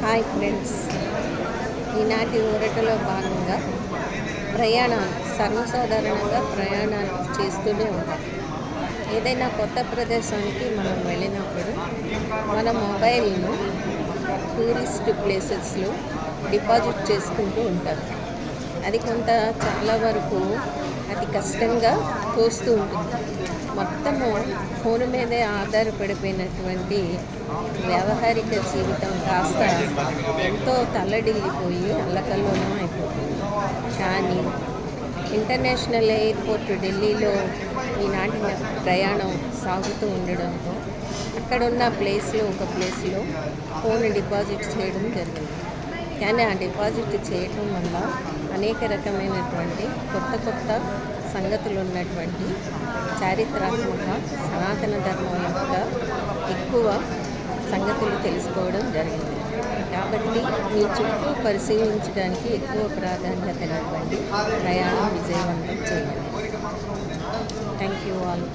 Hi friends, ఈనాటి ఊరటలో భాగంగా ప్రయాణాలు సర్వసాధారణంగా ప్రయాణాలు చేస్తూనే ఉంటాం. ఏదైనా కొత్త ప్రదేశానికి మనం వెళ్ళినప్పుడు మన మొబైల్ను టూరిస్ట్ ప్లేసెస్లో డిపాజిట్ చేసుకుంటూ ఉంటాం. అది చాలా వరకు అతి కష్టంగా తోస్తూ ఉంటుంది. మొత్తము ఫోన్ మీదే ఆధారపడిపోయినటువంటి వ్యావహారిక జీవితం కాస్త ఎంతో తల్లడిల్లిపోయి అల్లకల్లోలం అయిపోతుంది. కానీ ఇంటర్నేషనల్ ఎయిర్పోర్ట్ ఢిల్లీలో ఈనాటి ప్రయాణం సాగుతూ ఉండడంతో అక్కడున్న ఒక ప్లేస్లో ఫోన్ డిపాజిట్ చేయడం జరిగింది. కానీ ఆ డిపాజిట్ చేయటం వల్ల అనేక రకమైనటువంటి కొత్త సంగతులు ఉన్నటువంటి చారిత్రాత్మక సనాతన ధర్మం యొక్క ఎక్కువ సంగతులు తెలుసుకోవడం జరిగింది. కాబట్టి మీ చుట్టూ పరిశీలించడానికి ఎక్కువ ప్రాధాన్యత ఇవ్వండి. ప్రయాణం విజయవంతం చేయండి. Thank you all.